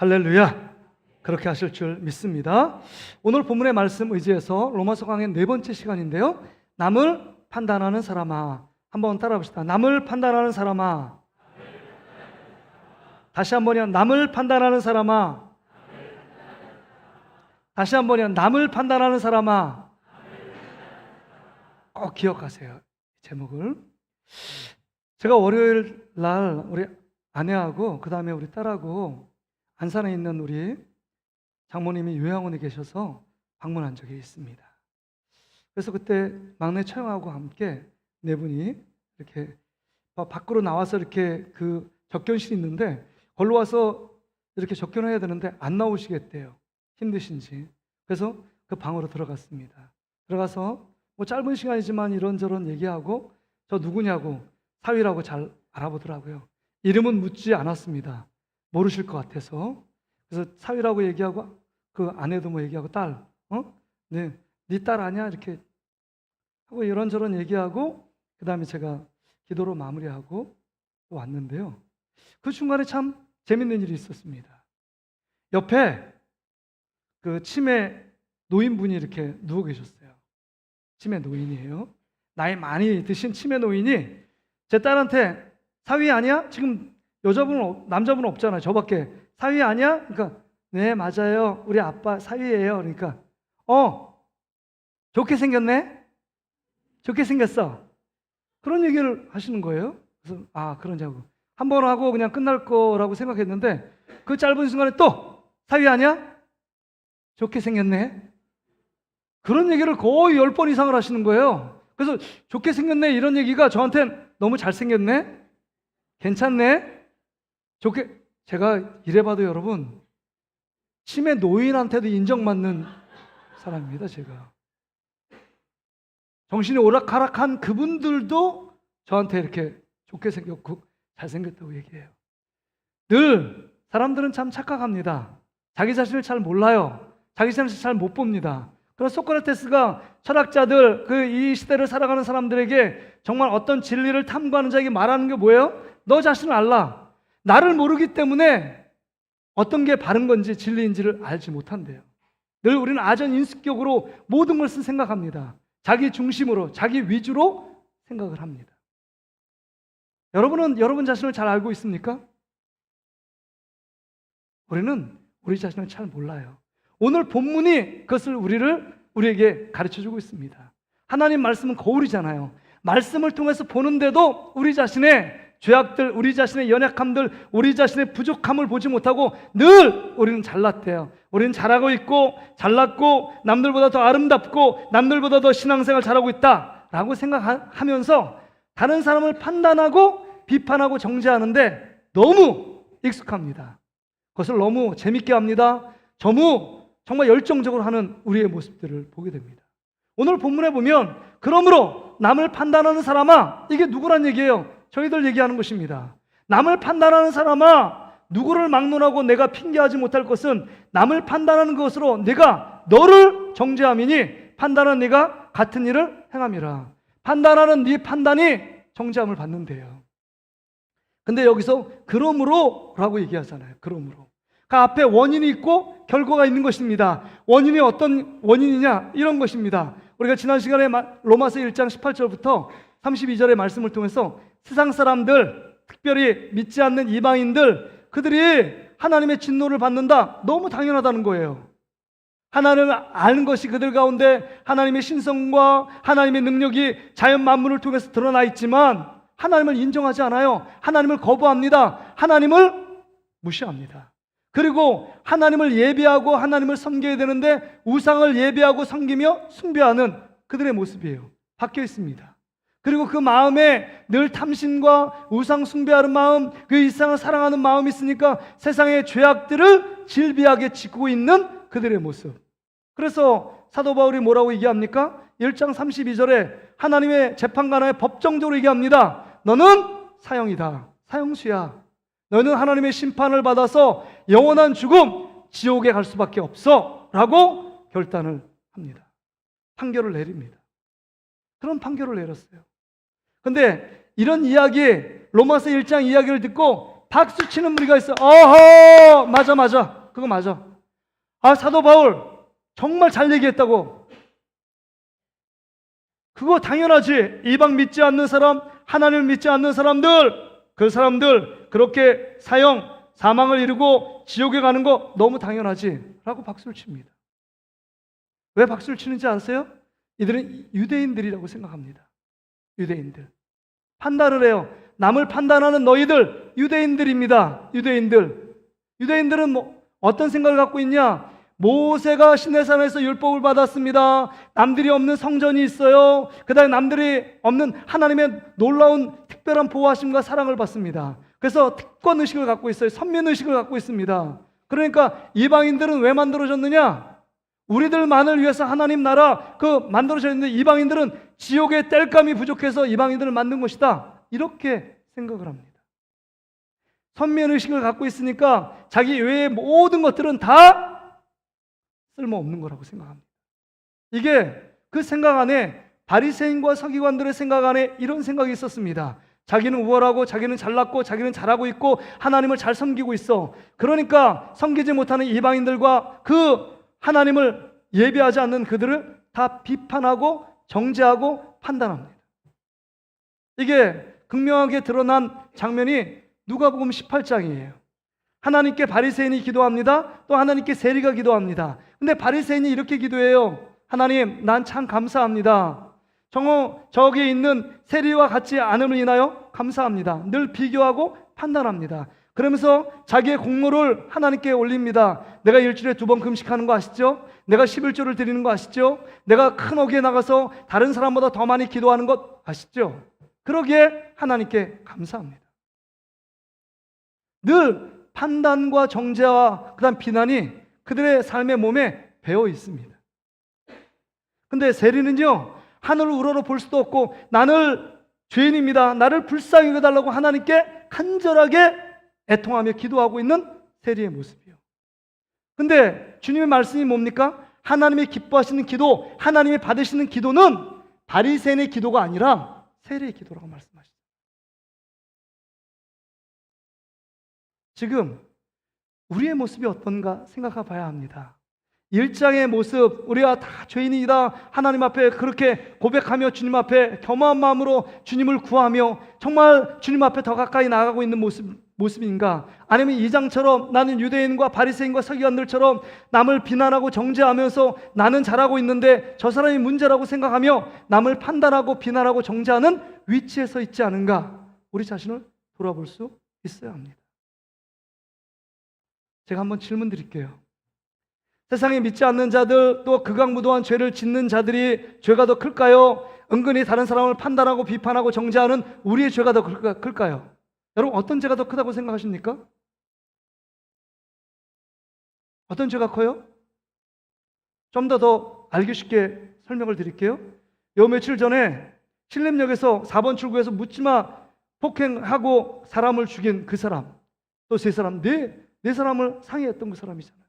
할렐루야. 그렇게 하실 줄 믿습니다. 오늘 본문의 말씀 의지해서 로마서 강의 네 번째 시간인데요. 남을 판단하는 사람아. 한번 따라 봅시다. 남을 판단하는 사람아. 다시 한번요. 남을 판단하는 사람아. 다시 한번요. 남을 판단하는 사람아. 꼭 기억하세요. 제목을. 제가 월요일 날 우리 아내하고 그 다음에 우리 딸하고 안산에 있는 우리 장모님이 요양원에 계셔서 방문한 적이 있습니다. 그래서 그때 막내 처형하고 함께 네 분이 이렇게 밖으로 나와서 이렇게 그 접견실이 있는데 걸로 와서 이렇게 접견을 해야 되는데 안 나오시겠대요. 힘드신지. 그래서 그 방으로 들어갔습니다. 들어가서 뭐 짧은 시간이지만 이런저런 얘기하고 저 누구냐고 사위라고 잘 알아보더라고요. 이름은 묻지 않았습니다. 모르실 것 같아서. 그래서 사위라고 얘기하고 그 아내도 뭐 얘기하고 딸, 네 딸 아니야? 이렇게 하고 이런저런 얘기하고 그 다음에 제가 기도로 마무리하고 또 왔는데요. 그 중간에 참 재밌는 일이 있었습니다. 옆에 그 치매 노인분이 이렇게 누워 계셨어요. 치매 노인이에요. 나이 많이 드신 치매 노인이 제 딸한테 사위 아니야? 지금 남자분 없잖아요. 저밖에. 사위 아니야? 그러니까 네 맞아요. 우리 아빠 사위예요. 그러니까 좋게 생겼네? 좋게 생겼어. 그런 얘기를 하시는 거예요. 그래서 그러냐고. 한 번 하고 그냥 끝날 거라고 생각했는데 그 짧은 순간에 또 사위 아니야? 좋게 생겼네. 그런 얘기를 거의 10번 이상을 하시는 거예요. 그래서 좋게 생겼네 이런 얘기가 저한테는 너무 잘생겼네? 괜찮네? 제가 이래봐도 여러분 치매 노인한테도 인정받는 사람입니다. 제가 정신이 오락가락한 그분들도 저한테 이렇게 좋게 생겼고 잘생겼다고 얘기해요. 늘 사람들은 참 착각합니다. 자기 자신을 잘 몰라요. 자기 자신을 잘 못 봅니다. 그래서 소크라테스가 철학자들 이 시대를 살아가는 사람들에게 정말 어떤 진리를 탐구하는 자에게 말하는 게 뭐예요? 너 자신을 알라. 나를 모르기 때문에 어떤 게 바른 건지 진리인지를 알지 못한대요. 늘 우리는 아전인수격으로 모든 것을 생각합니다. 자기 중심으로, 자기 위주로 생각을 합니다. 여러분은 여러분 자신을 잘 알고 있습니까? 우리는 우리 자신을 잘 몰라요. 오늘 본문이 그것을 우리에게 가르쳐주고 있습니다. 하나님 말씀은 거울이잖아요. 말씀을 통해서 보는데도 우리 자신의 죄악들, 우리 자신의 연약함들, 우리 자신의 부족함을 보지 못하고 늘 우리는 잘났대요. 우리는 잘하고 있고 잘났고 남들보다 더 아름답고 남들보다 더 신앙생활 잘하고 있다라고 생각하면서 다른 사람을 판단하고 비판하고 정죄하는데 너무 익숙합니다. 그것을 너무 재밌게 합니다. 정말 열정적으로 하는 우리의 모습들을 보게 됩니다. 오늘 본문에 보면 그러므로 남을 판단하는 사람아, 이게 누구란 얘기예요? 저희들 얘기하는 것입니다. 남을 판단하는 사람아, 누구를 막론하고 내가 핑계하지 못할 것은 남을 판단하는 것으로 내가 너를 정죄함이니 판단한 네가 같은 일을 행함이라. 판단하는 네 판단이 정죄함을 받는데요. 근데 여기서 그러므로 라고 얘기하잖아요. 그러므로. 그 앞에 원인이 있고 결과가 있는 것입니다. 원인이 어떤 원인이냐? 이런 것입니다. 우리가 지난 시간에 로마서 1장 18절부터 32절의 말씀을 통해서 세상 사람들, 특별히 믿지 않는 이방인들, 그들이 하나님의 진노를 받는다. 너무 당연하다는 거예요. 하나님을 아는 것이 그들 가운데 하나님의 신성과 하나님의 능력이 자연 만물을 통해서 드러나 있지만 하나님을 인정하지 않아요. 하나님을 거부합니다. 하나님을 무시합니다. 그리고 하나님을 예배하고 하나님을 섬겨야 되는데 우상을 예배하고 섬기며 숭배하는 그들의 모습이에요. 바뀌어 있습니다. 그리고 그 마음에 늘 탐심과 우상 숭배하는 마음, 그 이상을 사랑하는 마음이 있으니까 세상의 죄악들을 질비하게 짓고 있는 그들의 모습. 그래서 사도 바울이 뭐라고 얘기합니까? 1장 32절에 하나님의 재판관에 법정적으로 얘기합니다. 너는 사형이다. 사형수야. 너는 하나님의 심판을 받아서 영원한 죽음, 지옥에 갈 수밖에 없어 라고 결단을 합니다. 판결을 내립니다. 그런 판결을 내렸어요. 근데 이런 이야기, 로마서 1장 이야기를 듣고 박수 치는 무리가 있어. 어허, 맞아, 맞아. 그거 맞아. 아, 사도 바울 정말 잘 얘기했다고. 그거 당연하지. 이방 믿지 않는 사람, 하나님을 믿지 않는 사람들, 그 사람들 그렇게 사망을 이루고 지옥에 가는 거 너무 당연하지 라고 박수를 칩니다. 왜 박수를 치는지 아세요? 이들은 유대인들이라고 생각합니다. 유대인들. 판단을 해요. 남을 판단하는 너희들 유대인들입니다. 유대인들은 뭐 어떤 생각을 갖고 있냐? 모세가 시내산에서 율법을 받았습니다. 남들이 없는 성전이 있어요. 그 다음에 남들이 없는 하나님의 놀라운 특별한 보호하심과 사랑을 받습니다. 그래서 특권의식을 갖고 있어요. 선민의식을 갖고 있습니다. 그러니까 이방인들은 왜 만들어졌느냐? 우리들만을 위해서 하나님 나라 만들어졌는데 이방인들은 지옥의 땔감이 부족해서 이방인들을 만든 것이다. 이렇게 생각을 합니다. 선민의식을 갖고 있으니까 자기 외의 모든 것들은 다 쓸모없는 거라고 생각합니다. 이게 그 생각 안에 바리새인과 서기관들의 생각 안에 이런 생각이 있었습니다. 자기는 우월하고 자기는 잘났고 자기는 잘하고 있고 하나님을 잘 섬기고 있어. 그러니까 섬기지 못하는 이방인들과 그 하나님을 예배하지 않는 그들을 다 비판하고 정죄하고 판단합니다. 이게 극명하게 드러난 장면이 누가복음 18장이에요. 하나님께 바리새인이 기도합니다. 또 하나님께 세리가 기도합니다. 근데 바리새인이 이렇게 기도해요. 하나님, 난 참 감사합니다. 저기에 있는 세리와 같지 않음을 인하여 감사합니다. 늘 비교하고 판단합니다. 그러면서 자기의 공로를 하나님께 올립니다. 내가 일주일에 2번 금식하는 거 아시죠? 내가 11조를 드리는 거 아시죠? 내가 큰 어귀에 나가서 다른 사람보다 더 많이 기도하는 것 아시죠? 그러기에 하나님께 감사합니다. 늘 판단과 정죄와 그다음 비난이 그들의 삶의 몸에 배어 있습니다. 근데 세리는요, 하늘을 우러러 볼 수도 없고 나는 죄인입니다. 나를 불쌍히 여겨달라고 하나님께 간절하게 애통하며 기도하고 있는 세리의 모습이요. 근데 주님의 말씀이 뭡니까? 하나님이 기뻐하시는 기도, 하나님이 받으시는 기도는 바리새인의 기도가 아니라 세리의 기도라고 말씀하시죠. 지금 우리의 모습이 어떤가 생각해 봐야 합니다. 1장의 모습, 우리가 다 죄인이다 하나님 앞에 그렇게 고백하며 주님 앞에 겸허한 마음으로 주님을 구하며 정말 주님 앞에 더 가까이 나아가고 있는 모습인가? 아니면 2장처럼 나는 유대인과 바리새인과 서기관들처럼 남을 비난하고 정죄하면서 나는 잘하고 있는데 저 사람이 문제라고 생각하며 남을 판단하고 비난하고 정죄하는 위치에 서 있지 않은가? 우리 자신을 돌아볼 수 있어야 합니다. 제가 한번 질문 드릴게요. 세상에 믿지 않는 자들 또 극악무도한 죄를 짓는 자들이 죄가 더 클까요? 은근히 다른 사람을 판단하고 비판하고 정죄하는 우리의 죄가 더 클까요? 여러분 어떤 죄가 더 크다고 생각하십니까? 어떤 죄가 커요? 좀 더 알기 쉽게 설명을 드릴게요. 요 며칠 전에 신림역에서 4번 출구에서 묻지마 폭행하고 사람을 죽인 그 사람, 또 세 사람, 네 사람을 상해했던 그 사람이잖아요.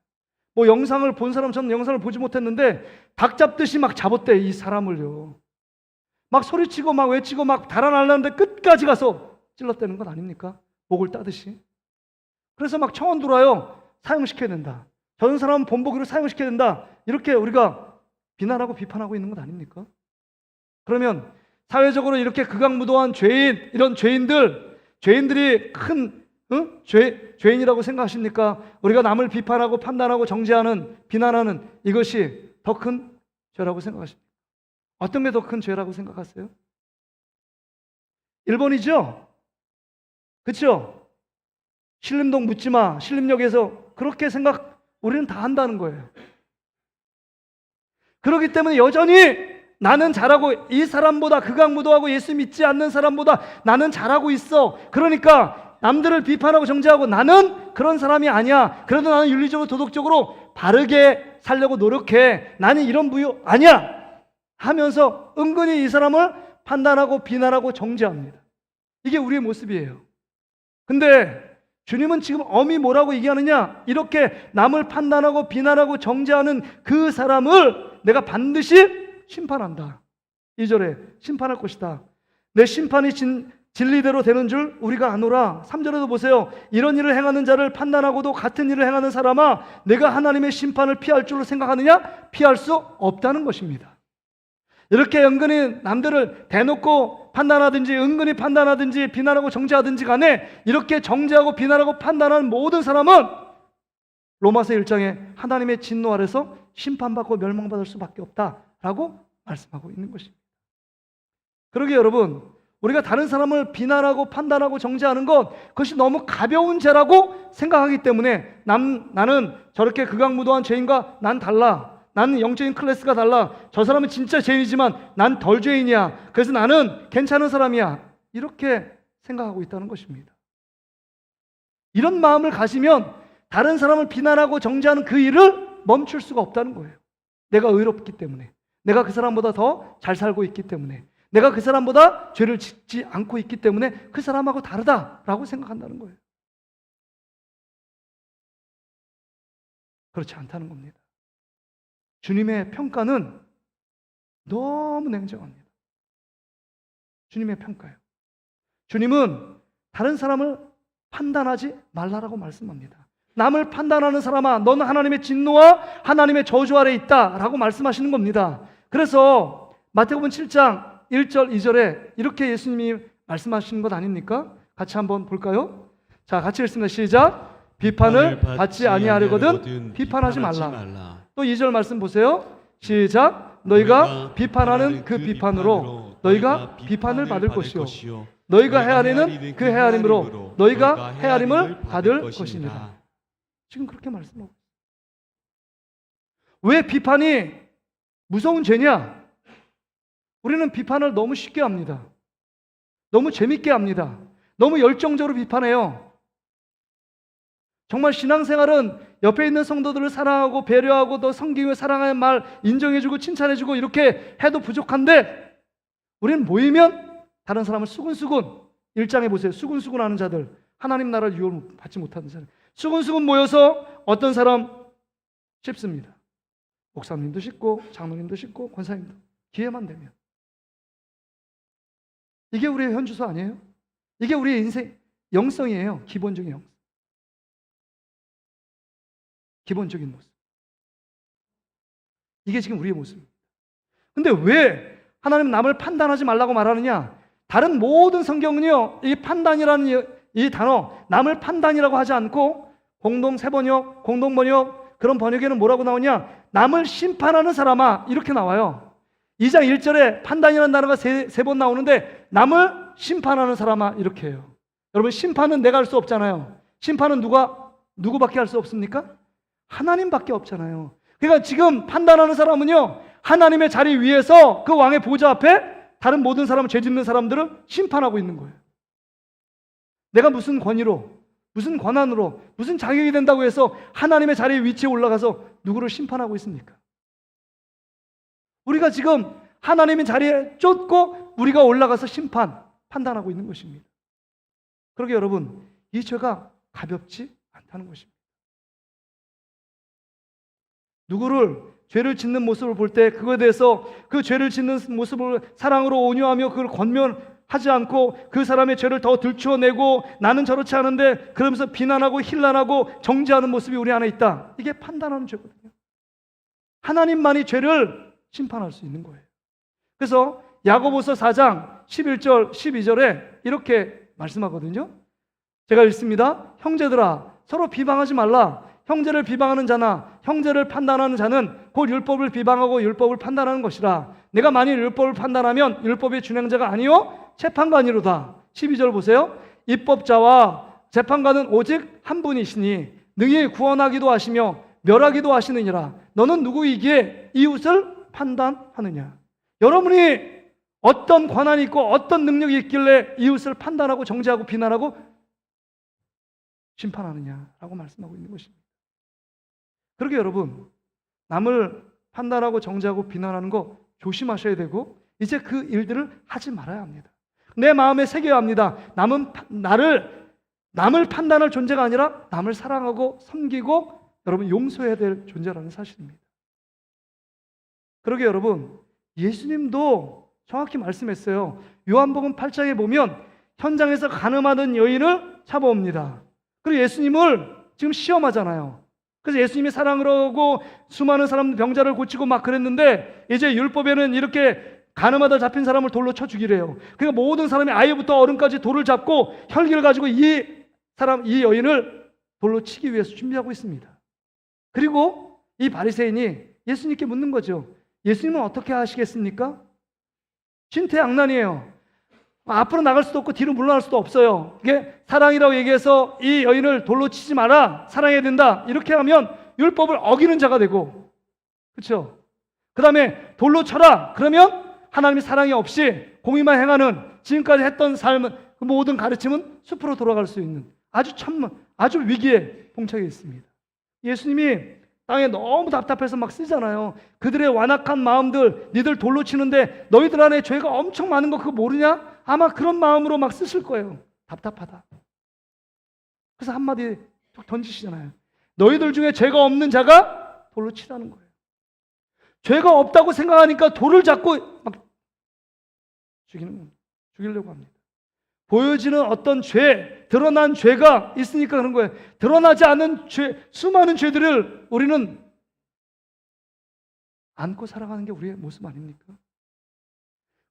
뭐 영상을 본 사람, 저는 영상을 보지 못했는데 닭 잡듯이 막 잡았대, 이 사람을요. 막 소리치고 막 외치고 막 달아나려는데 끝까지 가서 찔렀다는 건 아닙니까? 목을 따듯이. 그래서 막 청원 들어와요. 사형시켜야 된다. 저런 사람은 본보기로 사형시켜야 된다. 이렇게 우리가 비난하고 비판하고 있는 건 아닙니까? 그러면 사회적으로 이렇게 극악무도한 죄인, 이런 죄인들이 큰 죄인이라고 생각하십니까? 우리가 남을 비판하고 판단하고 정죄하는, 비난하는 이것이 더 큰 죄라고 생각하십니까? 어떤 게 더 큰 죄라고 생각하세요? 1번이죠? 그렇죠? 신림동 묻지마, 신림역에서 그렇게 우리는 다 한다는 거예요. 그렇기 때문에 여전히 나는 잘하고, 이 사람보다 극악무도하고 예수 믿지 않는 사람보다 나는 잘하고 있어. 그러니까 남들을 비판하고 정죄하고 나는 그런 사람이 아니야. 그래도 나는 윤리적으로 도덕적으로 바르게 살려고 노력해. 나는 이런 부유 아니야 하면서 은근히 이 사람을 판단하고 비난하고 정죄합니다. 이게 우리의 모습이에요. 근데 주님은 지금 엄히 뭐라고 얘기하느냐? 이렇게 남을 판단하고 비난하고 정죄하는 그 사람을 내가 반드시 심판한다. 2절에 심판할 것이다. 내 심판이 진리대로 되는 줄 우리가 아노라. 3절에도 보세요. 이런 일을 행하는 자를 판단하고도 같은 일을 행하는 사람아, 내가 하나님의 심판을 피할 줄로 생각하느냐? 피할 수 없다는 것입니다. 이렇게 은근히 남들을 대놓고 판단하든지 은근히 판단하든지 비난하고 정죄하든지 간에 이렇게 정죄하고 비난하고 판단하는 모든 사람은 로마서 1장에 하나님의 진노 아래서 심판받고 멸망받을 수밖에 없다라고 말씀하고 있는 것입니다. 그러게 여러분, 우리가 다른 사람을 비난하고 판단하고 정죄하는 것, 그것이 너무 가벼운 죄라고 생각하기 때문에 나는 저렇게 극악무도한 죄인과 난 달라, 나는 영적인 클래스가 달라, 저 사람은 진짜 죄인이지만 난 덜 죄인이야, 그래서 나는 괜찮은 사람이야, 이렇게 생각하고 있다는 것입니다. 이런 마음을 가지면 다른 사람을 비난하고 정죄하는 그 일을 멈출 수가 없다는 거예요. 내가 의롭기 때문에, 내가 그 사람보다 더 잘 살고 있기 때문에, 내가 그 사람보다 죄를 짓지 않고 있기 때문에 그 사람하고 다르다라고 생각한다는 거예요. 그렇지 않다는 겁니다. 주님의 평가는 너무 냉정합니다. 주님의 평가예요. 주님은 다른 사람을 판단하지 말라라고 말씀합니다. 남을 판단하는 사람아, 너는 하나님의 진노와 하나님의 저주 아래 있다라고 말씀하시는 겁니다. 그래서 마태복음 7장 1절 2절에 이렇게 예수님이 말씀하시는 것 아닙니까? 같이 한번 볼까요? 자, 같이 읽습니다. 시작. 비판을 받지 아니하려거든 비판하지 말라. 또 2절 말씀 보세요. 시작. 너희가 비판하는 그 비판으로 너희가 비판을 받을 것이요 너희가 헤아리는 그 헤아림으로 너희가 헤아림을 받을 것입니다. 지금 그렇게 말씀하고 있어요. 왜 비판이 무서운 죄냐? 우리는 비판을 너무 쉽게 합니다. 너무 재밌게 합니다. 너무 열정적으로 비판해요. 정말 신앙생활은 옆에 있는 성도들을 사랑하고 배려하고 또 섬기며 사랑하는 말 인정해주고 칭찬해주고 이렇게 해도 부족한데, 우리는 모이면 다른 사람을 수근수근, 1장에 보세요. 수근수근 하는 자들, 하나님 나라를 유혹받지 못하는 자들, 수근수근 모여서 어떤 사람 씹습니다. 목사님도 씹고 장로님도 씹고 권사님도, 기회만 되면. 이게 우리의 현주소 아니에요? 이게 우리의 인생 영성이에요. 기본적인 영성, 기본적인 모습. 이게 지금 우리의 모습입니다. 근데 왜 하나님은 남을 판단하지 말라고 말하느냐? 다른 모든 성경은요, 이 판단이라는 이 단어, 남을 판단이라고 하지 않고 공동 세번역, 공동 번역, 그런 번역에는 뭐라고 나오냐? 남을 심판하는 사람아, 이렇게 나와요. 2장 1절에 판단이라는 단어가 세 번 나오는데 남을 심판하는 사람아, 이렇게 해요. 여러분, 심판은 내가 할 수 없잖아요. 심판은 누구밖에 할 수 없습니까? 하나님밖에 없잖아요. 그러니까 지금 판단하는 사람은요, 하나님의 자리 위에서 그 왕의 보좌 앞에 다른 모든 사람, 죄 짓는 사람들을 심판하고 있는 거예요. 내가 무슨 권위로, 무슨 권한으로, 무슨 자격이 된다고 해서 하나님의 자리에 위치에 올라가서 누구를 심판하고 있습니까? 우리가 지금 하나님의 자리에 쫓고 우리가 올라가서 판단하고 있는 것입니다. 그러게 여러분, 이 죄가 가볍지 않다는 것입니다. 누구를 죄를 짓는 모습을 볼 때 그거에 대해서 그 죄를 짓는 모습을 사랑으로 온유하며 그걸 권면하지 않고 그 사람의 죄를 더 들추어내고 나는 저렇지 않은데 그러면서 비난하고 힐난하고 정죄하는 모습이 우리 안에 있다. 이게 판단하는 죄거든요. 하나님만이 죄를 심판할 수 있는 거예요. 그래서 야고보서 4장 11절 12절에 이렇게 말씀하거든요. 제가 읽습니다. 형제들아, 서로 비방하지 말라. 형제를 비방하는 자나 형제를 판단하는 자는 곧 율법을 비방하고 율법을 판단하는 것이라. 내가 만일 율법을 판단하면 율법의 준행자가 아니요 재판관이로다. 12절 보세요. 입법자와 재판관은 오직 한 분이시니 능히 구원하기도 하시며 멸하기도 하시느니라. 너는 누구이기에 이웃을 판단하느냐? 여러분이 어떤 권한이 있고 어떤 능력이 있길래 이웃을 판단하고 정죄하고 비난하고 심판하느냐라고 말씀하고 있는 것입니다. 그러게 여러분, 남을 판단하고 정죄하고 비난하는 거 조심하셔야 되고 이제 그 일들을 하지 말아야 합니다. 내 마음에 새겨야 합니다. 남을 판단할 존재가 아니라 남을 사랑하고 섬기고 여러분 용서해야 될 존재라는 사실입니다. 그러게 여러분, 예수님도 정확히 말씀했어요. 요한복음 8장에 보면 현장에서 간음하던 여인을 잡아옵니다. 그리고 예수님을 지금 시험하잖아요. 그래서 예수님이 사랑을 하고 수많은 사람 병자를 고치고 막 그랬는데 이제 율법에는 이렇게 간음하다 잡힌 사람을 돌로 쳐 죽이래요. 그러니까 모든 사람이 아이부터 어른까지 돌을 잡고 혈기를 가지고 이 여인을 돌로 치기 위해서 준비하고 있습니다. 그리고 이 바리새인이 예수님께 묻는 거죠. 예수님은 어떻게 하시겠습니까? 진퇴양난이에요. 앞으로 나갈 수도 없고 뒤로 물러날 수도 없어요. 이게 사랑이라고 얘기해서 이 여인을 돌로 치지 마라, 사랑해야 된다, 이렇게 하면 율법을 어기는 자가 되고, 그렇죠? 그 다음에 돌로 쳐라 그러면 하나님의 사랑이 없이 공의만 행하는 지금까지 했던 삶은, 그 모든 가르침은 숲으로 돌아갈 수 있는 아주 위기에 봉착해 있습니다. 예수님이 땅에 너무 답답해서 막 쓰잖아요. 그들의 완악한 마음들, 니들 돌로 치는데 너희들 안에 죄가 엄청 많은 거 그거 모르냐? 아마 그런 마음으로 막 쓰실 거예요. 답답하다. 그래서 한마디 툭 던지시잖아요. 너희들 중에 죄가 없는 자가 돌로 치라는 거예요. 죄가 없다고 생각하니까 돌을 잡고 막 죽이는 겁니다. 죽이려고 합니다. 보여지는 어떤 죄, 드러난 죄가 있으니까 그런 거예요. 드러나지 않은 죄, 수많은 죄들을 우리는 안고 살아가는 게 우리의 모습 아닙니까?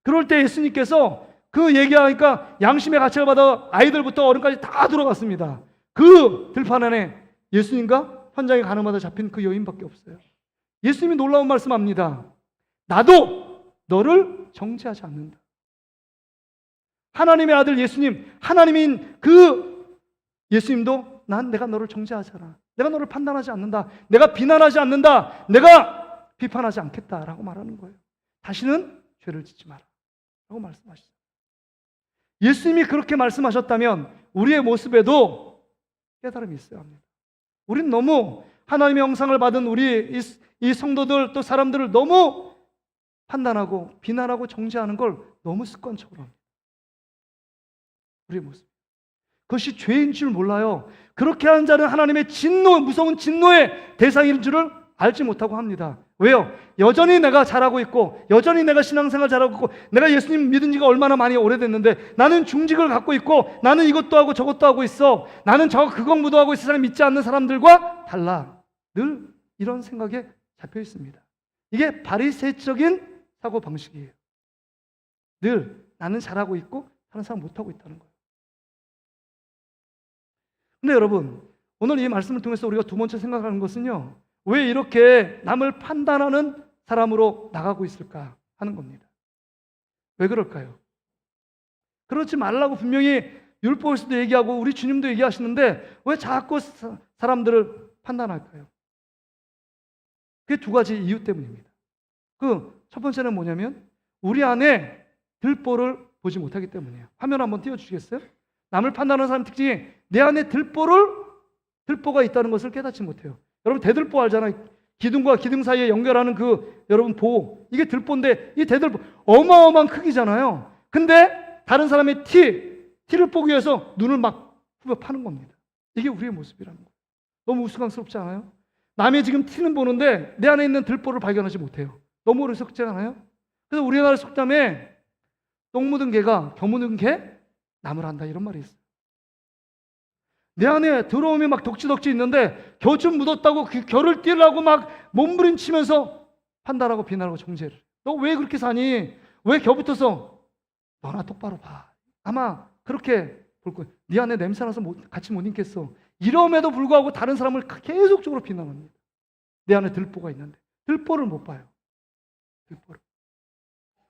그럴 때 예수님께서 그 얘기하니까 양심의 가책을 받아 아이들부터 어른까지 다 들어갔습니다. 그 들판 안에 예수님과 현장에 간음하다 잡힌 그 여인밖에 없어요. 예수님이 놀라운 말씀합니다. 나도 너를 정죄하지 않는다. 하나님의 아들 예수님, 하나님인 그 예수님도 내가 너를 정죄하지 않아. 내가 너를 판단하지 않는다. 내가 비난하지 않는다. 내가 비판하지 않겠다라고 말하는 거예요. 다시는 죄를 짓지 마라 라고 말씀하시죠. 예수님이 그렇게 말씀하셨다면 우리의 모습에도 깨달음이 있어야 합니다. 우린 너무 하나님의 형상을 받은 우리 이 성도들 또 사람들을 너무 판단하고 비난하고 정죄하는 걸 너무 습관적으로 합니다. 우리의 모습. 그것이 죄인 줄 몰라요. 그렇게 하는 자는 하나님의 진노, 무서운 진노의 대상인 줄을 알지 못하고 합니다. 왜요? 여전히 내가 잘하고 있고, 여전히 내가 신앙생활 잘하고 있고, 내가 예수님 믿은 지가 얼마나 많이 오래됐는데, 나는 중직을 갖고 있고, 나는 이것도 하고 저것도 하고 있어. 나는 그 공부도 하고 세상에 믿지 않는 사람들과 달라. 늘 이런 생각에 잡혀 있습니다. 이게 바리새적인 사고 방식이에요. 늘 나는 잘하고 있고 다른 사람 못하고 있다는 거예요. 근데 여러분, 오늘 이 말씀을 통해서 우리가 두 번째 생각하는 것은요, 왜 이렇게 남을 판단하는 사람으로 나가고 있을까 하는 겁니다. 왜 그럴까요? 그렇지 말라고 분명히 율법에서도 얘기하고 우리 주님도 얘기하시는데 왜 자꾸 사람들을 판단할까요? 그게 두 가지 이유 때문입니다. 그 첫 번째는 뭐냐면 우리 안에 들보를 보지 못하기 때문이에요. 화면 한번 띄워주시겠어요? 남을 판단하는 사람 특징이 내 안에 들보가 있다는 것을 깨닫지 못해요. 여러분 대들보 알잖아요. 기둥과 기둥 사이에 연결하는 그 여러분 보, 이게 들보인데 이 대들보 어마어마한 크기잖아요. 근데 다른 사람의 티를 보기 위해서 눈을 막 후벼 파는 겁니다. 이게 우리의 모습이라는 거예요. 너무 우스꽝스럽지 않아요? 남의 지금 티는 보는데 내 안에 있는 들보를 발견하지 못해요. 너무 어리석지 않아요? 그래서 우리나라 속담에 똥 묻은 개가 겨 묻은 개 남을 한다 이런 말이 있어요. 내 안에 들어오면 막 덕지덕지 있는데 겨 좀 묻었다고 그 겨를 띄려고 막 몸부림치면서 판단하고 비난하고 정죄를. 너 왜 그렇게 사니? 왜 겨 붙어서? 너나 똑바로 봐. 아마 그렇게 볼 거예요. 네 안에 냄새나서 같이 못 있겠어. 이럼에도 불구하고 다른 사람을 계속적으로 비난합니다. 내 안에 들보가 있는데 들보를 못 봐요. 들보를.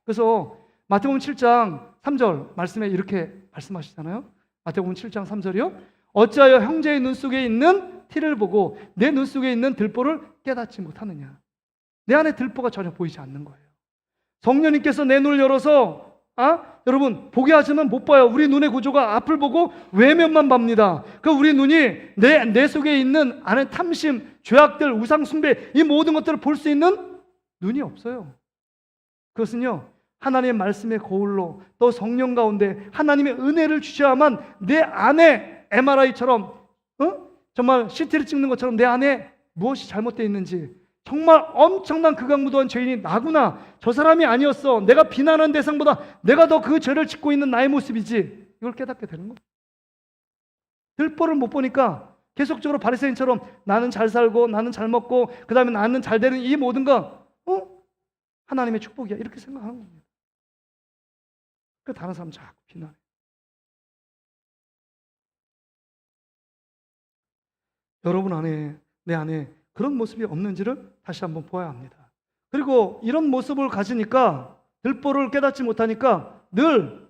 그래서 마태복음 7장 3절 말씀에 이렇게 말씀하시잖아요. 마태복음 7장 3절이요. 어찌하여 형제의 눈 속에 있는 티를 보고 내 눈 속에 있는 들보를 깨닫지 못하느냐. 내 안에 들보가 전혀 보이지 않는 거예요. 성령님께서 내 눈을 열어서 여러분 보게 하지만 못 봐요. 우리 눈의 구조가 앞을 보고 외면만 봅니다. 그 우리 눈이 내 속에 있는 안에 탐심, 죄악들, 우상 숭배 이 모든 것들을 볼 수 있는 눈이 없어요. 그것은요 하나님의 말씀의 거울로 또 성령 가운데 하나님의 은혜를 주셔야만 내 안에 MRI처럼 정말 CT를 찍는 것처럼 내 안에 무엇이 잘못되어 있는지 정말 엄청난 극악무도한 죄인이 나구나. 저 사람이 아니었어. 내가 비난한 대상보다 내가 더 그 죄를 짓고 있는 나의 모습이지. 이걸 깨닫게 되는 겁니다. 들보를 못 보니까 계속적으로 바리새인처럼 나는 잘 살고 나는 잘 먹고 그 다음에 나는 잘 되는 이 모든 거 하나님의 축복이야 이렇게 생각하는 겁니다. 그 다른 사람 자꾸 비난해. 여러분 안에 내 안에 그런 모습이 없는지를 다시 한번 보아야 합니다. 그리고 이런 모습을 가지니까 들보를 깨닫지 못하니까 늘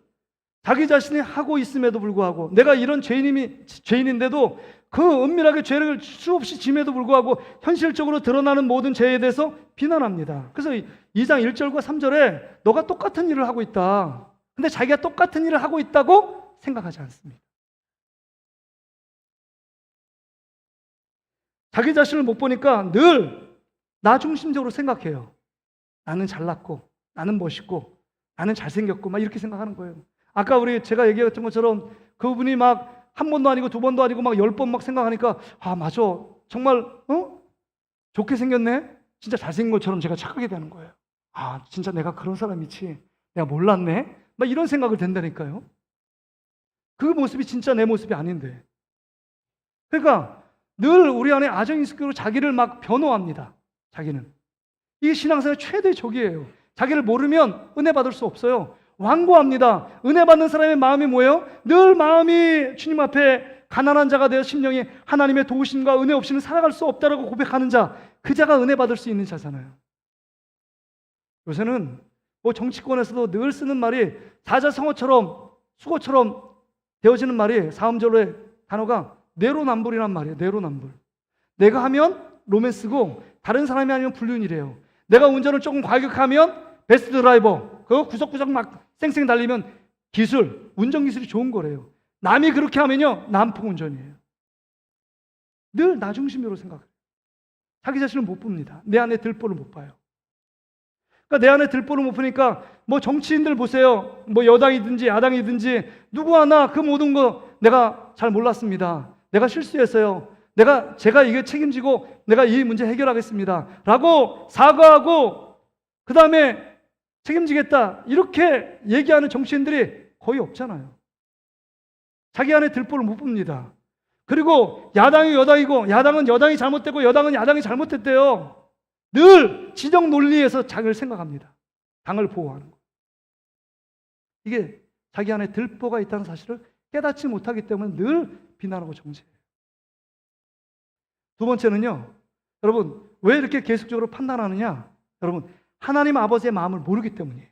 자기 자신이 하고 있음에도 불구하고 내가 이런 죄인인데도 그 은밀하게 죄를 수없이 짐에도 불구하고 현실적으로 드러나는 모든 죄에 대해서 비난합니다. 그래서 2장 1절과 3절에 너가 똑같은 일을 하고 있다. 근데 자기가 똑같은 일을 하고 있다고 생각하지 않습니다. 자기 자신을 못 보니까 늘 나 중심적으로 생각해요. 나는 잘났고 나는 멋있고 나는 잘생겼고 막 이렇게 생각하는 거예요. 아까 제가 얘기했던 것처럼 그분이 막 한 번도 아니고 두 번도 아니고 막 10번 막 생각하니까 맞아 정말 좋게 생겼네 진짜 잘생긴 것처럼 제가 착하게 되는 거예요. 진짜 내가 그런 사람이지 내가 몰랐네 막 이런 생각을 된다니까요. 그 모습이 진짜 내 모습이 아닌데. 그러니까 늘 우리 안에 아정인식으로 자기를 막 변호합니다. 자기는 이게 신앙생활의 최대의 적이에요. 자기를 모르면 은혜 받을 수 없어요. 완고합니다. 은혜 받는 사람의 마음이 뭐예요? 늘 마음이 주님 앞에 가난한 자가 되어 심령이 하나님의 도우심과 은혜 없이는 살아갈 수 없다라고 고백하는 자, 그 자가 은혜 받을 수 있는 자잖아요. 요새는 뭐 정치권에서도 늘 쓰는 말이 사자성어처럼 수고처럼 되어지는 말이 사음절의 단어가 내로남불이란 말이에요. 내로남불. 내가 하면 로맨스고 다른 사람이 아니면 불륜이래요. 내가 운전을 조금 과격하면 베스트 드라이버. 그거 구석구석 막 쌩쌩 달리면 기술, 운전기술이 좋은 거래요. 남이 그렇게 하면요 남풍 운전이에요. 늘 나 중심으로 생각해요. 자기 자신을 못 봅니다. 내 안에 들보를 못 봐요. 그러니까 내 안에 들보를 못 보니까 뭐 정치인들 보세요. 뭐 여당이든지 야당이든지 누구 하나 그 모든 거 내가 잘 몰랐습니다. 내가 실수했어요. 제가 이게 책임지고 내가 이 문제 해결하겠습니다. 라고 사과하고 그 다음에 책임지겠다 이렇게 얘기하는 정치인들이 거의 없잖아요. 자기 안에 들보를 못 봅니다. 그리고 야당이 여당이고 야당은 여당이 잘못되고 여당은 야당이 잘못됐대요. 늘 진영 논리에서 자기를 생각합니다. 당을 보호하는 거. 이게 자기 안에 들보가 있다는 사실을 깨닫지 못하기 때문에 늘 비난하고 정죄해요. 두 번째는요, 여러분 왜 이렇게 계속적으로 판단하느냐? 여러분 하나님 아버지의 마음을 모르기 때문이에요.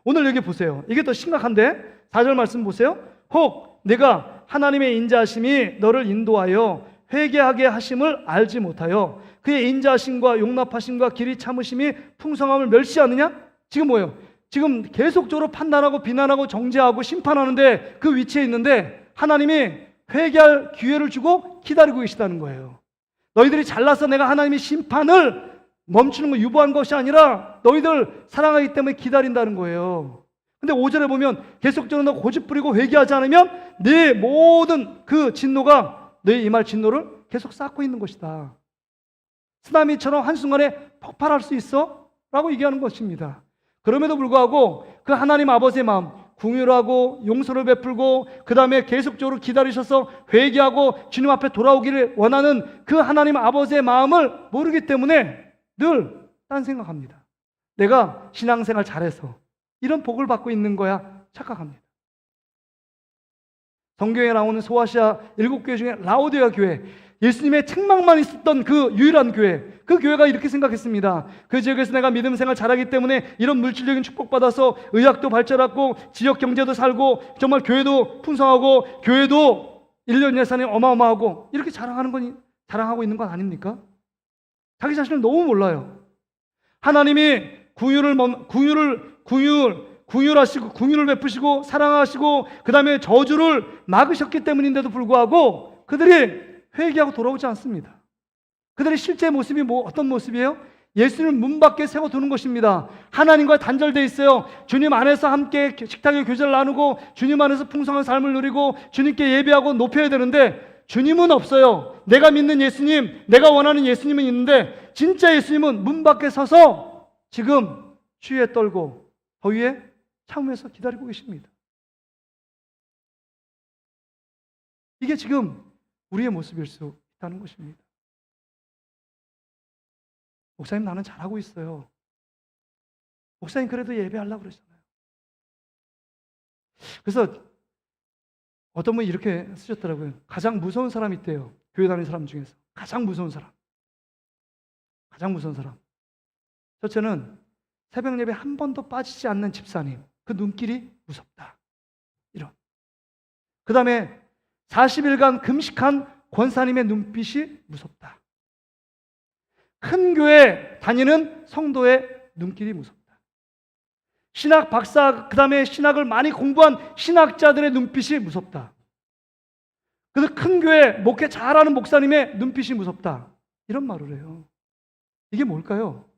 오늘 여기 보세요. 이게 더 심각한데 4절 말씀 보세요. 혹 내가 하나님의 인자하심이 너를 인도하여 회개하게 하심을 알지 못하여 그의 인자하심과 용납하심과 길이 참으심이 풍성함을 멸시하느냐? 지금 뭐예요? 지금 계속적으로 판단하고 비난하고 정죄하고 심판하는데 그 위치에 있는데 하나님이 회개할 기회를 주고 기다리고 계시다는 거예요. 너희들이 잘나서 내가 하나님의 심판을 멈추는 거 유보한 것이 아니라 너희들 사랑하기 때문에 기다린다는 거예요. 근데 5절에 보면 계속적으로 너 고집 부리고 회개하지 않으면 네 모든 그 진노가 너희 임할 진노를 계속 쌓고 있는 것이다. 쓰나미처럼 한순간에 폭발할 수 있어? 라고 얘기하는 것입니다. 그럼에도 불구하고 그 하나님 아버지의 마음 긍휼하고 용서를 베풀고 그 다음에 계속적으로 기다리셔서 회개하고 주님 앞에 돌아오기를 원하는 그 하나님 아버지의 마음을 모르기 때문에 늘 딴 생각합니다. 내가 신앙생활 잘해서 이런 복을 받고 있는 거야 착각합니다. 성경에 나오는 소아시아 7교회 중에 라오디게아 교회, 예수님의 책망만 있었던 그 유일한 교회, 그 교회가 이렇게 생각했습니다. 그 지역에서 내가 믿음 생활 잘하기 때문에 이런 물질적인 축복받아서 의학도 발전하고 지역 경제도 살고 정말 교회도 풍성하고 교회도 1년 예산이 어마어마하고 이렇게 자랑하고 있는 건 아닙니까? 자기 자신을 너무 몰라요. 하나님이 긍휼하시고 긍휼을 베푸시고 사랑하시고 그 다음에 저주를 막으셨기 때문인데도 불구하고 그들이 회개하고 돌아오지 않습니다. 그들의 실제 모습이 어떤 모습이에요? 예수님을 문 밖에 세워두는 것입니다. 하나님과 단절되어 있어요. 주님 안에서 함께 식탁에 교제를 나누고 주님 안에서 풍성한 삶을 누리고 주님께 예배하고 높여야 되는데 주님은 없어요. 내가 믿는 예수님, 내가 원하는 예수님은 있는데 진짜 예수님은 문 밖에 서서 지금 추위에 떨고 더위에 참으면서 기다리고 계십니다. 이게 지금 우리의 모습일 수 있다는 것입니다. 목사님, 나는 잘하고 있어요. 목사님, 그래도 예배하려고 그러잖아요. 그래서 어떤 분이 이렇게 쓰셨더라고요. 가장 무서운 사람이 있대요. 교회 다니는 사람 중에서. 가장 무서운 사람. 첫째는 새벽 예배 한 번도 빠지지 않는 집사님. 그 눈길이 무섭다. 이런. 그 다음에 40일간 금식한 권사님의 눈빛이 무섭다. 큰 교회 다니는 성도의 눈길이 무섭다. 신학 박사, 그 다음에 신학을 많이 공부한 신학자들의 눈빛이 무섭다. 그래서 큰 교회 목회 잘하는 목사님의 눈빛이 무섭다. 이런 말을 해요. 이게 뭘까요?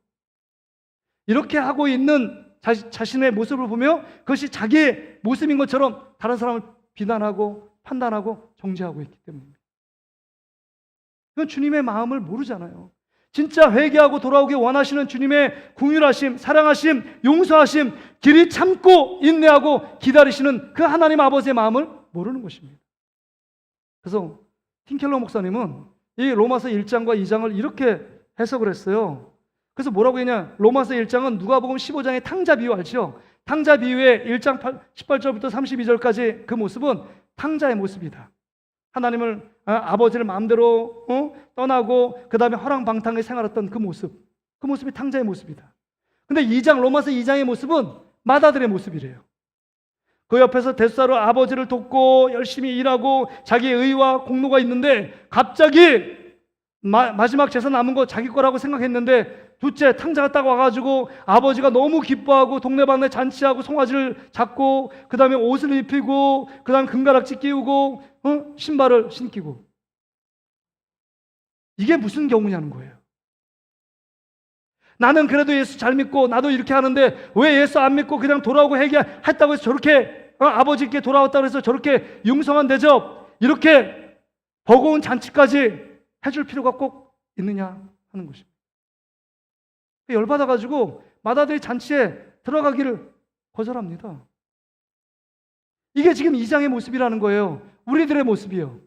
이렇게 하고 있는 자신의 모습을 보며 그것이 자기의 모습인 것처럼 다른 사람을 비난하고 판단하고 정죄하고 있기 때문입니다. 그건 주님의 마음을 모르잖아요. 진짜 회개하고 돌아오기 원하시는 주님의 긍휼하심, 사랑하심, 용서하심, 길이 참고 인내하고 기다리시는 그 하나님 아버지의 마음을 모르는 것입니다. 그래서 팀켈러 목사님은 이 로마서 1장과 2장을 이렇게 해석을 했어요. 그래서 뭐라고 했냐? 로마서 1장은 누가복음 15장의 탕자 비유 알죠? 탕자 비유의 1장 18절부터 32절까지 그 모습은 탕자의 모습이다. 하나님을 아버지를 마음대로 떠나고 그 다음에 허랑방탕하게 생활했던 그 모습이 탕자의 모습이다. 근데 로마서 2장의 모습은 맏아들의 모습이래요. 그 옆에서 대수사로 아버지를 돕고 열심히 일하고 자기의 의와 공로가 있는데 갑자기 마지막 재산 남은 거 자기 거라고 생각했는데 둘째 탕자가 딱 와가지고 아버지가 너무 기뻐하고 동네방네 잔치하고 송아지를 잡고 그 다음에 옷을 입히고 그 다음에 금가락지 끼우고 신발을 신기고. 이게 무슨 경우냐는 거예요. 나는 그래도 예수 잘 믿고 나도 이렇게 하는데 왜 예수 안 믿고 그냥 돌아오고 회개했다고 해서 저렇게 아버지께 돌아왔다고 해서 저렇게 융성한 대접 이렇게 버거운 잔치까지 해줄 필요가 꼭 있느냐 하는 것입니다. 열받아가지고 맏아들이 잔치에 들어가기를 거절합니다. 이게 지금 2장의 모습이라는 거예요. 우리들의 모습이요.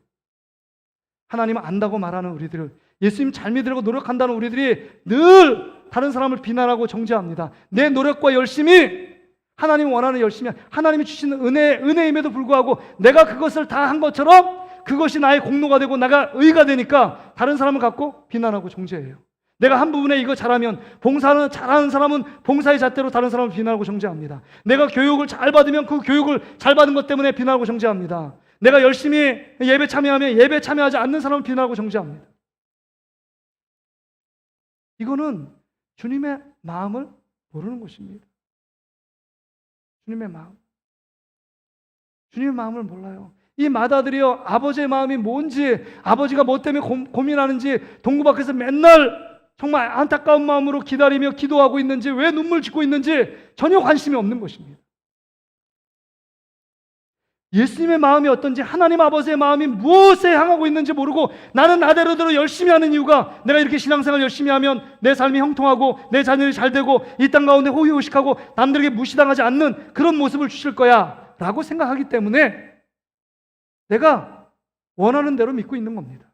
하나님을 안다고 말하는 우리들, 예수님 잘 믿으려고 노력한다는 우리들이 늘 다른 사람을 비난하고 정죄합니다. 내 노력과 열심이 하나님이 원하는 열심이 하나님이 주시는 은혜임에도 불구하고 내가 그것을 다 한 것처럼 그것이 나의 공로가 되고 내가 의가 되니까 다른 사람을 갖고 비난하고 정죄해요. 내가 한 부분에 이거 잘하면 봉사는 잘하는 사람은 봉사의 잣대로 다른 사람을 비난하고 정죄합니다. 내가 교육을 잘 받으면 그 교육을 잘 받은 것 때문에 비난하고 정죄합니다. 내가 열심히 예배 참여하면 예배 참여하지 않는 사람을 비난하고 정죄합니다. 이거는 주님의 마음을 모르는 것입니다. 주님의 마음을 몰라요. 이 맏아들이요, 아버지의 마음이 뭔지, 아버지가 뭐 때문에 고민하는지, 동구 밖에서 맨날 정말 안타까운 마음으로 기다리며 기도하고 있는지, 왜 눈물 짓고 있는지 전혀 관심이 없는 것입니다. 예수님의 마음이 어떤지, 하나님 아버지의 마음이 무엇에 향하고 있는지 모르고 나는 나대로대로 열심히 하는 이유가 내가 이렇게 신앙생활 열심히 하면 내 삶이 형통하고 내 자녀이 잘 되고 이 땅 가운데 호의호식하고 남들에게 무시당하지 않는 그런 모습을 주실 거야 라고 생각하기 때문에 내가 원하는 대로 믿고 있는 겁니다.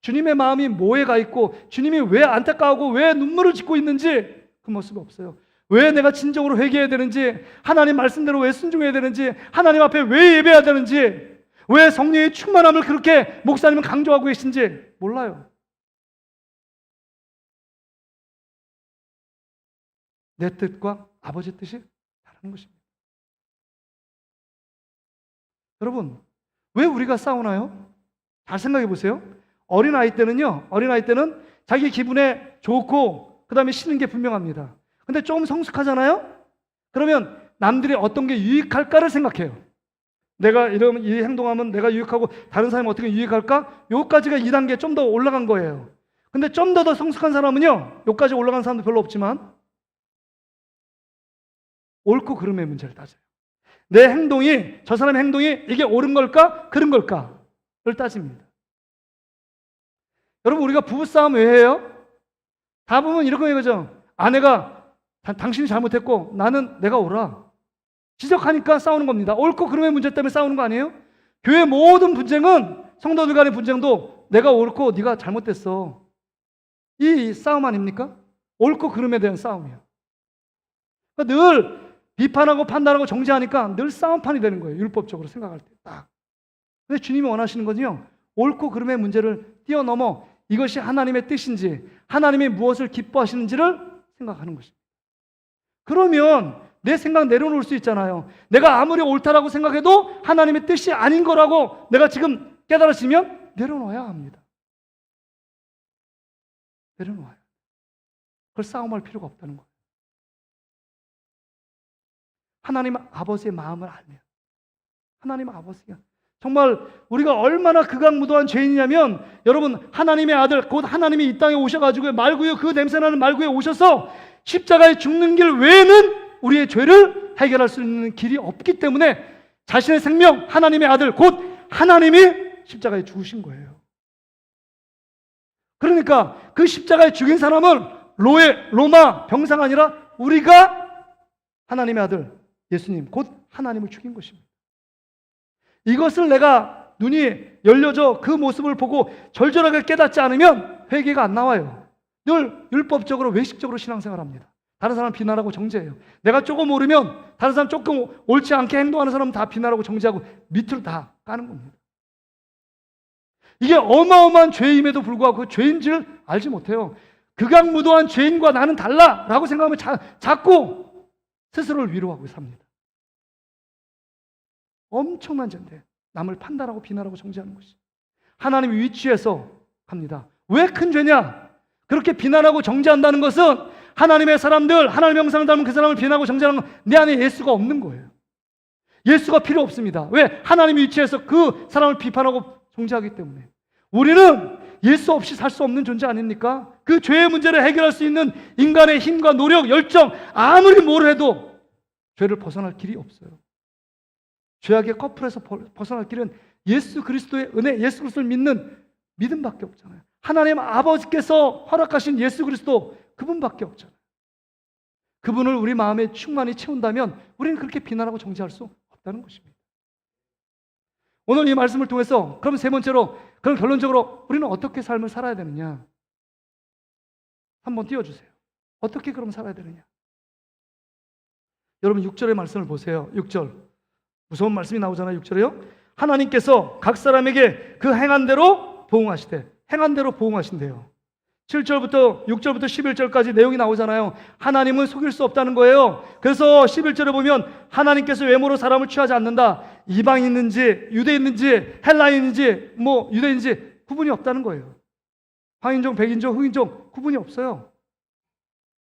주님의 마음이 뭐에 가 있고 주님이 왜 안타까워하고 왜 눈물을 짓고 있는지 그 모습이 없어요. 왜 내가 진정으로 회개해야 되는지, 하나님 말씀대로 왜 순종해야 되는지, 하나님 앞에 왜 예배해야 되는지, 왜 성령의 충만함을 그렇게 목사님은 강조하고 계신지 몰라요. 내 뜻과 아버지 뜻이 다른 것입니다. 여러분, 왜 우리가 싸우나요? 잘 생각해 보세요. 어린아이 때는 자기 기분에 좋고 그 다음에 싫은 게 분명합니다. 근데 좀 성숙하잖아요? 그러면 남들이 어떤 게 유익할까를 생각해요. 내가 이 행동하면 내가 유익하고 다른 사람이 어떻게 유익할까? 요까지가 2단계 좀 더 올라간 거예요. 근데 좀 더 성숙한 사람은요, 요까지 올라간 사람도 별로 없지만 옳고 그름의 문제를 따져요. 내 행동이, 저 사람의 행동이 이게 옳은 걸까? 그른 걸까?를 따집니다. 여러분, 우리가 부부싸움 왜 해요? 대부분 이렇게 얘기하죠. 아내가 당신이 잘못했고 나는 내가 옳아. 지적하니까 싸우는 겁니다. 옳고 그름의 문제 때문에 싸우는 거 아니에요? 교회 모든 분쟁은 성도들 간의 분쟁도 내가 옳고 네가 잘못됐어. 이 싸움 아닙니까? 옳고 그름에 대한 싸움이에요. 그러니까 늘 비판하고 판단하고 정죄하니까 늘 싸움판이 되는 거예요. 율법적으로 생각할 때 딱. 근데 주님이 원하시는 건요, 옳고 그름의 문제를 뛰어넘어 이것이 하나님의 뜻인지, 하나님이 무엇을 기뻐하시는지를 생각하는 것입니다. 그러면 내 생각 내려놓을 수 있잖아요. 내가 아무리 옳다라고 생각해도 하나님의 뜻이 아닌 거라고 내가 지금 깨달아지면 내려놓아야 합니다. 내려놓아요. 그걸 싸움할 필요가 없다는 거예요. 하나님 아버지의 마음을 알면, 하나님 아버지가 정말 우리가 얼마나 극악무도한 죄인이냐면, 여러분, 하나님의 아들 곧 하나님이 이 땅에 오셔가지고 말구유, 그 냄새나는 말구에 오셔서 십자가에 죽는 길 외에는 우리의 죄를 해결할 수 있는 길이 없기 때문에 자신의 생명, 하나님의 아들 곧 하나님이 십자가에 죽으신 거예요. 그러니까 그 십자가에 죽인 사람은 로마 병사가 아니라 우리가 하나님의 아들 예수님 곧 하나님을 죽인 것입니다. 이것을 내가 눈이 열려져 그 모습을 보고 절절하게 깨닫지 않으면 회개가 안 나와요. 늘 율법적으로 외식적으로 신앙생활합니다. 다른 사람 비난하고 정죄해요. 내가 조금 오르면 다른 사람 조금 옳지 않게 행동하는 사람은 다 비난하고 정죄하고 밑으로 다 까는 겁니다. 이게 어마어마한 죄임에도 불구하고 그 죄인지를 알지 못해요. 극악무도한 죄인과 나는 달라라고 생각하면 자꾸 스스로를 위로하고 삽니다. 엄청난 죄인데 남을 판단하고 비난하고 정죄하는 것이 하나님의 위치에서 합니다. 왜 큰 죄냐? 그렇게 비난하고 정죄한다는 것은 하나님의 사람들, 하나님의 형상을 닮은 그 사람을 비난하고 정죄하는 건 내 안에 예수가 없는 거예요. 예수가 필요 없습니다. 왜? 하나님의 위치에서 그 사람을 비판하고 정죄하기 때문에. 우리는 예수 없이 살 수 없는 존재 아닙니까? 그 죄의 문제를 해결할 수 있는 인간의 힘과 노력, 열정, 아무리 뭘 해도 죄를 벗어날 길이 없어요. 죄악의 커플에서 벗어날 길은 예수 그리스도의 은혜, 예수 그리스도를 믿는 믿음밖에 없잖아요. 하나님 아버지께서 허락하신 예수 그리스도, 그분밖에 없잖아요. 그분을 우리 마음에 충만히 채운다면 우리는 그렇게 비난하고 정죄할 수 없다는 것입니다. 오늘 이 말씀을 통해서 그럼 세 번째로, 그럼 결론적으로 우리는 어떻게 삶을 살아야 되느냐? 한번 띄워주세요. 어떻게 그럼 살아야 되느냐? 여러분 6절의 말씀을 보세요. 6절 무서운 말씀이 나오잖아요. 6절에요. 하나님께서 각 사람에게 그 행한 대로 보응하시되, 행한 대로 보응하신대요. 7절부터 6절부터 11절까지 내용이 나오잖아요. 하나님은 속일 수 없다는 거예요. 그래서 11절에 보면 하나님께서 외모로 사람을 취하지 않는다. 이방인인지 유대인인지 헬라인인지 유대인인지 구분이 없다는 거예요. 황인종, 백인종, 흑인종 구분이 없어요.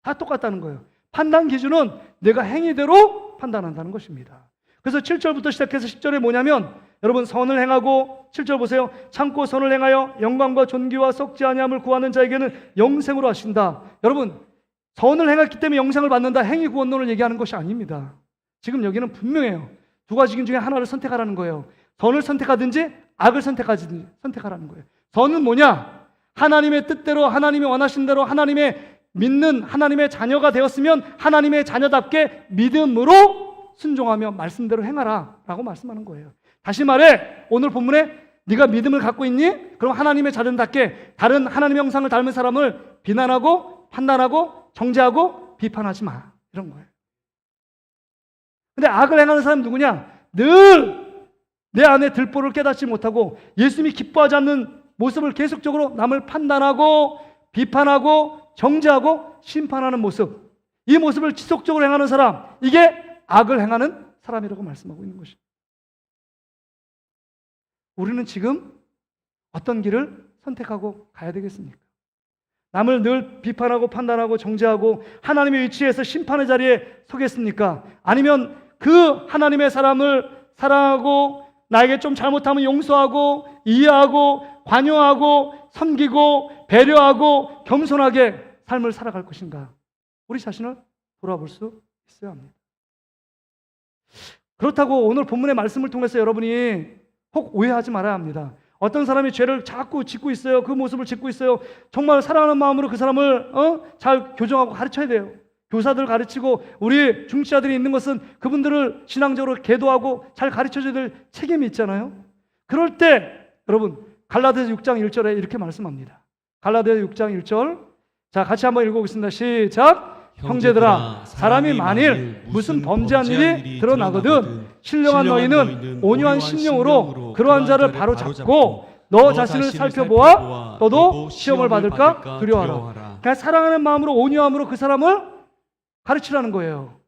다 똑같다는 거예요. 판단 기준은 내가 행위대로 판단한다는 것입니다. 그래서 7절부터 시작해서 10절에 뭐냐면, 여러분 선을 행하고, 7절 보세요. 참고 선을 행하여 영광과 존귀와 썩지 아니함을 구하는 자에게는 영생으로 하신다. 여러분 선을 행했기 때문에 영생을 받는다, 행위 구원론을 얘기하는 것이 아닙니다. 지금 여기는 분명해요. 두 가지 중에 하나를 선택하라는 거예요. 선을 선택하든지 악을 선택하든지 선택하라는 거예요. 선은 뭐냐? 하나님의 뜻대로, 하나님이 원하신 대로 하나님의 믿는 하나님의 자녀가 되었으면 하나님의 자녀답게 믿음으로 순종하며 말씀대로 행하라 라고 말씀하는 거예요. 다시 말해 오늘 본문에 네가 믿음을 갖고 있니? 그럼 하나님의 자녀답게 다른 하나님의 형상을 닮은 사람을 비난하고 판단하고 정죄하고 비판하지 마, 이런 거예요. 근데 악을 행하는 사람은 누구냐? 늘 내 안에 들보를 깨닫지 못하고 예수님이 기뻐하지 않는 모습을 계속적으로 남을 판단하고 비판하고 정죄하고 심판하는 모습, 이 모습을 지속적으로 행하는 사람, 이게 악을 행하는 사람이라고 말씀하고 있는 것입니다. 우리는 지금 어떤 길을 선택하고 가야 되겠습니까? 남을 늘 비판하고 판단하고 정죄하고 하나님의 위치에서 심판의 자리에 서겠습니까? 아니면 그 하나님의 사람을 사랑하고 나에게 좀 잘못하면 용서하고 이해하고 관여하고 섬기고 배려하고 겸손하게 삶을 살아갈 것인가? 우리 자신을 돌아볼 수 있어야 합니다. 그렇다고 오늘 본문의 말씀을 통해서 여러분이 혹 오해하지 말아야 합니다. 어떤 사람이 죄를 자꾸 짓고 있어요. 그 모습을 짓고 있어요. 정말 사랑하는 마음으로 그 사람을 잘 교정하고 가르쳐야 돼요. 교사들 가르치고 우리 중치자들이 있는 것은 그분들을 신앙적으로 계도하고 잘 가르쳐줘야 될 책임이 있잖아요. 그럴 때 여러분 갈라디아서 6장 1절에 이렇게 말씀합니다. 갈라디아서 6장 1절. 자, 같이 한번 읽어보겠습니다. 시작. 형제들아, 사람이 만일 무슨 범죄한 일이 드러나거든 신령한 너희는 온유한 심령으로 그러한 자를 바로 잡고 너 자신을 살펴보아 너도 시험을 받을까 두려워하라. 그러니까 사랑하는 마음으로 온유함으로 그 사람을 가르치라는 거예요.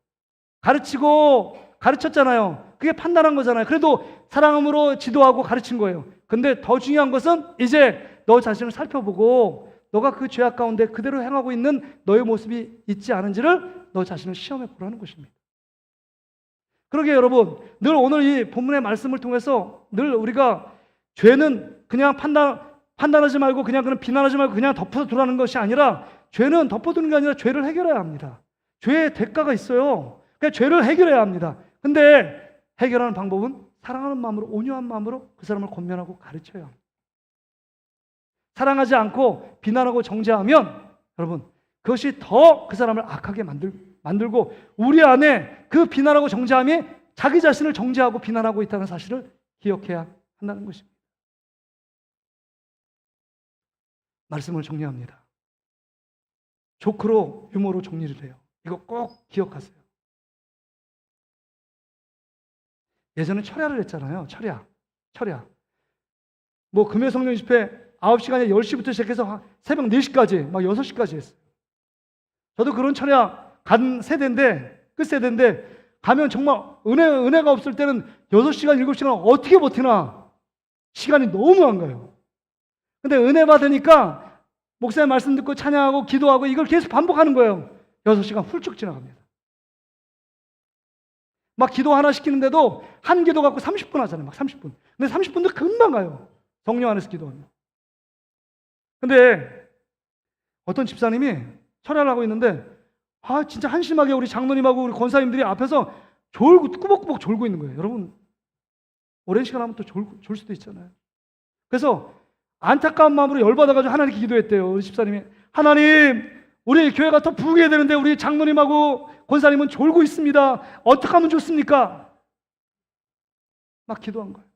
가르쳤잖아요. 그게 판단한 거잖아요. 그래도 사랑함으로 지도하고 가르친 거예요. 근데 더 중요한 것은 이제 너 자신을 살펴보고 너가 그 죄악 가운데 그대로 행하고 있는 너의 모습이 있지 않은지를 너 자신을 시험해 보라는 것입니다. 그러게 여러분, 늘 오늘 이 본문의 말씀을 통해서 늘 우리가 죄는 그냥 판단하지 말고 그냥 비난하지 말고 그냥 덮어두라는 것이 아니라 죄는 덮어두는 게 아니라 죄를 해결해야 합니다. 죄의 대가가 있어요. 그러니까 죄를 해결해야 합니다. 근데 해결하는 방법은 사랑하는 마음으로 온유한 마음으로 그 사람을 권면하고 가르쳐야 합니다. 사랑하지 않고 비난하고 정죄하면 여러분 그것이 더 그 사람을 악하게 만들고 우리 안에 그 비난하고 정죄함이 자기 자신을 정죄하고 비난하고 있다는 사실을 기억해야 한다는 것입니다. 말씀을 정리합니다. 조크로 유머로 정리를 해요. 이거 꼭 기억하세요. 예전에 철야를 했잖아요. 철야. 뭐 금요 성령 집회 9시간에 10시부터 시작해서 새벽 4시까지 막 6시까지 했어요. 저도 그런 철야 간 세대인데 끝 세대인데 가면 정말 은혜가 없을 때는 6시간 7시간 어떻게 버티나 시간이 너무 안 가요. 근데 은혜 받으니까 목사님 말씀 듣고 찬양하고 기도하고 이걸 계속 반복하는 거예요. 6시간 훌쩍 지나갑니다. 막 기도 하나 시키는데도 한 기도 갖고 30분 하잖아요. 막 30분. 근데 30분도 금방 가요. 성령 안에서 기도하면. 근데 어떤 집사님이 철야를 하고 있는데 진짜 한심하게 우리 장로님하고 우리 권사님들이 앞에서 꾸벅꾸벅 졸고 있는 거예요. 여러분 오랜 시간 하면 또 졸 수도 있잖아요. 그래서 안타까운 마음으로 열받아가지고 하나님께 기도했대요. 우리 집사님이 하나님 우리 교회가 더 부흥해야 되는데 우리 장로님하고 권사님은 졸고 있습니다. 어떻게 하면 좋습니까? 막 기도한 거예요.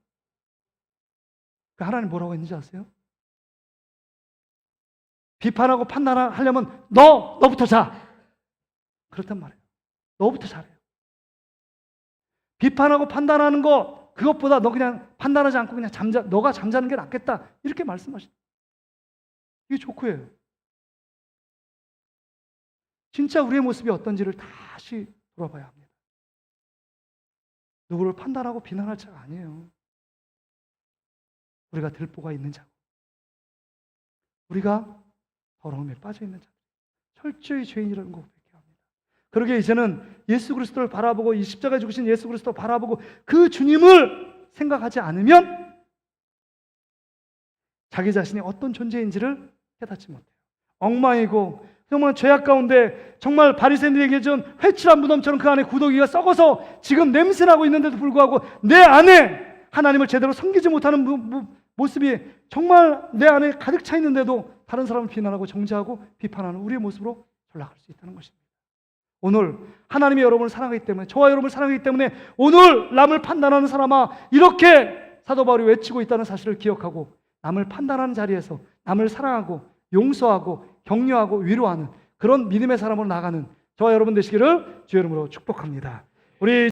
하나님 뭐라고 했는지 아세요? 비판하고 판단하려면 너부터 자. 그렇단 말이에요. 너부터 잘해요. 비판하고 판단하는 거 그것보다 너 그냥 판단하지 않고 그냥 너가 잠자는 게 낫겠다. 이렇게 말씀하시죠. 이게 조크예요. 진짜 우리의 모습이 어떤지를 다시 돌아봐야 합니다. 누구를 판단하고 비난할 자가 아니에요. 우리가 들보가 있는 자, 우리가 더러움에 빠져 있는 자, 철저히 죄인이라는 거 고백해야 합니다. 그러게 이제는 예수 그리스도를 바라보고 이 십자가에 죽으신 예수 그리스도를 바라보고 그 주님을 생각하지 않으면 자기 자신이 어떤 존재인지를 깨닫지 못해요. 엉망이고 정말 죄악 가운데 정말 바리새인들에게 준 회칠한 무덤처럼 그 안에 구더기가 썩어서 지금 냄새나고 있는데도 불구하고 내 안에 하나님을 제대로 섬기지 못하는 모습이 정말 내 안에 가득 차 있는데도 다른 사람을 비난하고 정죄하고 비판하는 우리의 모습으로 전락할 수 있다는 것입니다. 오늘 하나님이 여러분을 사랑하기 때문에 저와 여러분을 사랑하기 때문에 오늘 남을 판단하는 사람아 이렇게 사도 바울이 외치고 있다는 사실을 기억하고 남을 판단하는 자리에서 남을 사랑하고 용서하고 격려하고 위로하는 그런 믿음의 사람으로 나가는 저와 여러분 되시기를 주의 이름으로 축복합니다. 우리